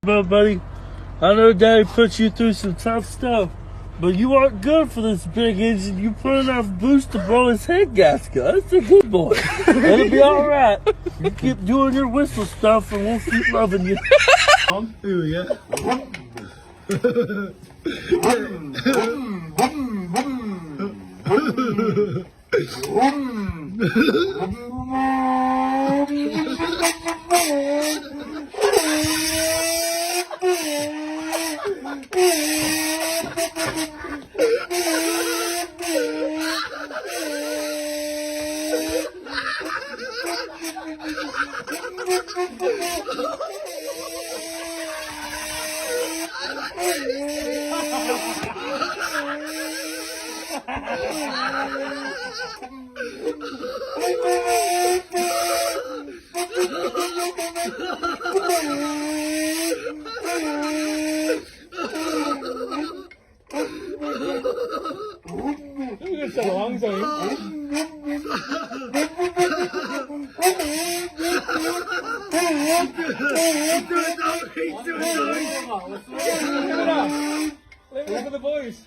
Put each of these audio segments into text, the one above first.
But buddy, I know Daddy put you through some tough stuff, but you aren't good for this big engine. You put enough boost to blow his head gasket. That's a good boy. It'll be all right. You keep doing your whistle stuff, and we'll keep loving you. Ooh, yeah. Look at the boys.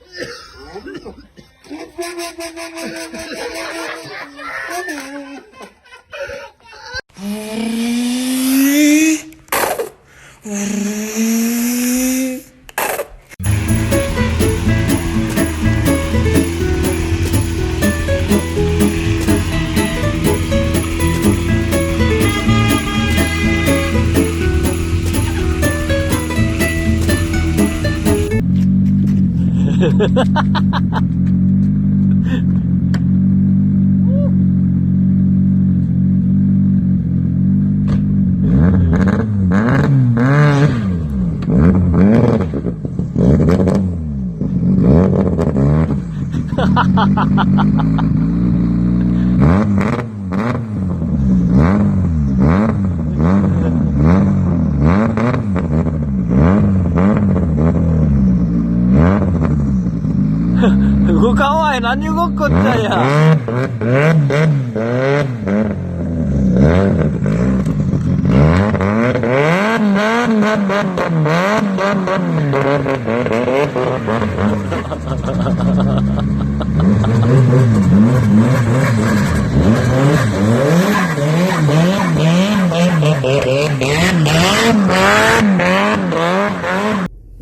그거 가와이 난 이거 껐자야.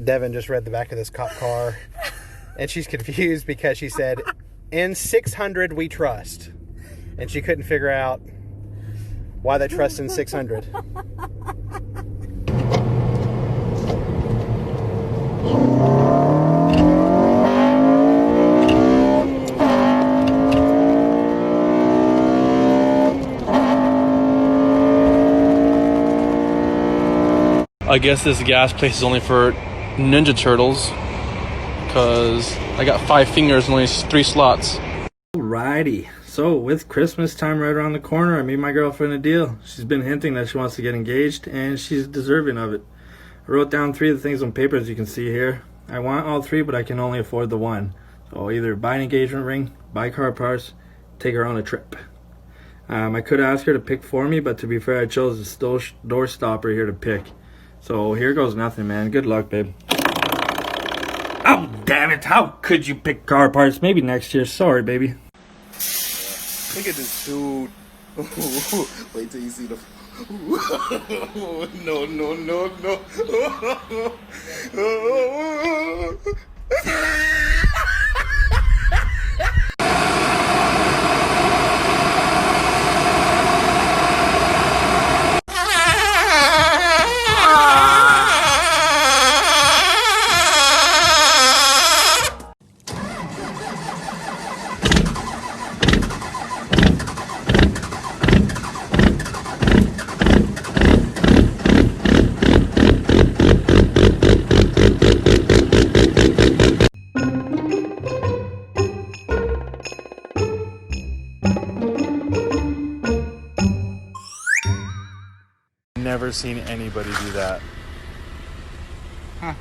Devin just read the back of this cop car, and she's confused because she said, "In 600 we trust," and she couldn't figure out why they trust in 600. I guess this gas place is only for Ninja Turtles, because I got 5 fingers and only 3 slots. Alrighty, so with Christmas time right around the corner, I made my girlfriend a deal. She's been hinting that she wants to get engaged, and she's deserving of it. I wrote down 3 of the things on paper, as you can see here. I want all 3, but I can only afford the 1. So I'll either buy an engagement ring, buy car parts, take her on a trip. I could ask her to pick for me, but to be fair, I chose the door stopper here to pick. So here goes nothing, man. Good luck, babe. Oh, damn it. How could you pick car parts? Maybe next year. Sorry, baby. Look at this dude. Wait till you see the... No, no, no, no. Never seen anybody do that. Huh.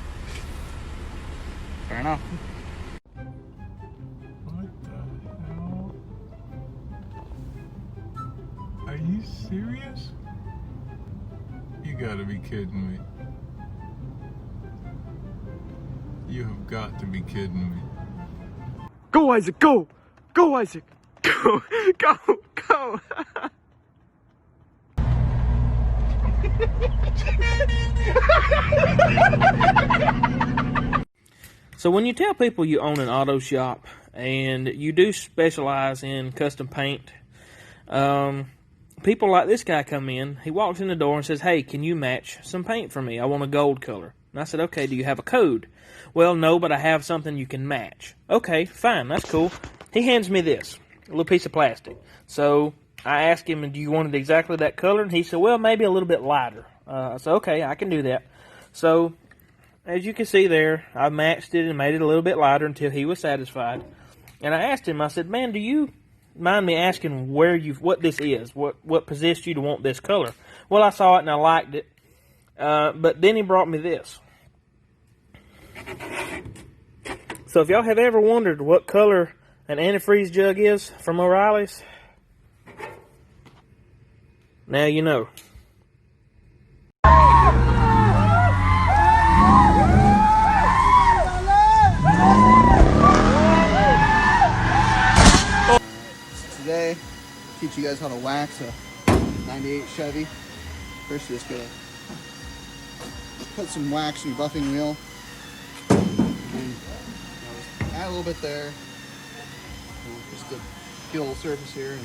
Fair enough. What the hell? Are you serious? You gotta be kidding me. You have got to be kidding me. Go, Isaac, go! Go, Isaac! Go, go, go! So when you tell people you own an auto shop and you do specialize in custom paint, people like this guy come in, he walks in the door and says, hey, can you match some paint for me? I want a gold color. And I said, okay, do you have a code? Well, no, but I have something you can match. Okay, fine, that's cool. He hands me this, a little piece of plastic. So I asked him, do you want it exactly that color? And he said, well, maybe a little bit lighter. I said, okay, I can do that. So as you can see there, I matched it and made it a little bit lighter until he was satisfied. And I asked him, I said, man, do you mind me asking what this is? What possessed you to want this color? Well, I saw it and I liked it. But then he brought me this. So if y'all have ever wondered what color an antifreeze jug is from O'Reilly's, now you know. Today, teach you guys how to wax a 98 Chevy. First, you're just gonna put some wax in your buffing wheel, and just add a little bit there, just to peel the surface here.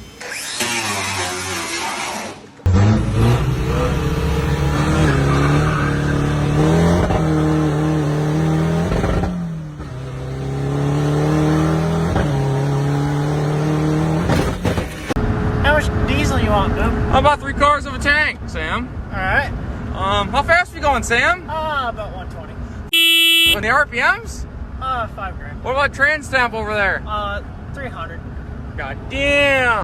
How much diesel you want, Boom? About 3 quarters of a tank, Sam. Alright. How fast are you going, Sam? About 120. On the RPMs? 5 grand. What about train stamp over there? 300. God damn!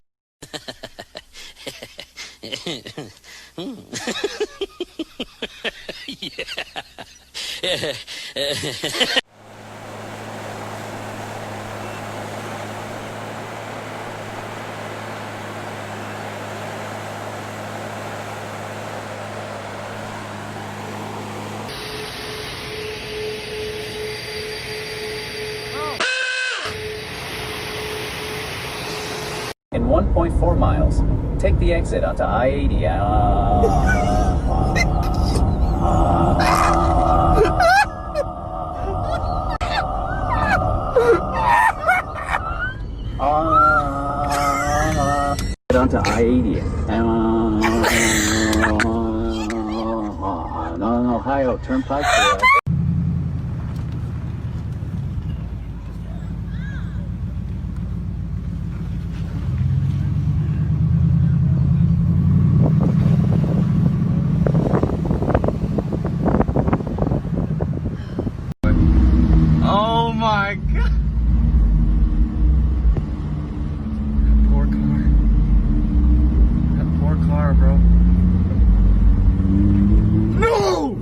In 1.4 miles, take the exit onto I-80. Onto I-80 on Ohio Turnpike. Oh my god! Poor car. That poor car, bro. No!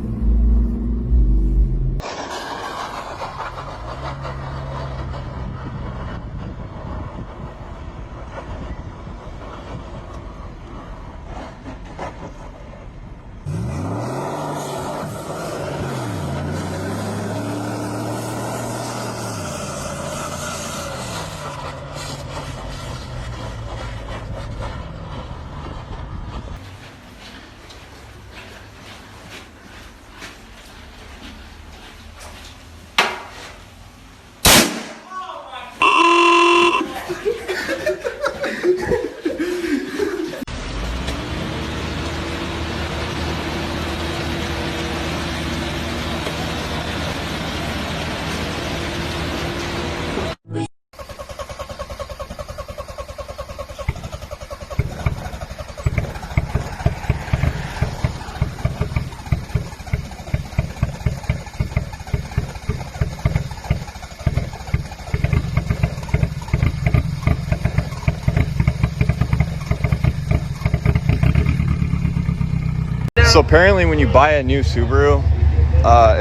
So apparently when you buy a new Subaru,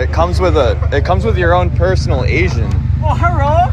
it comes with your own personal Asian. Oh, hello!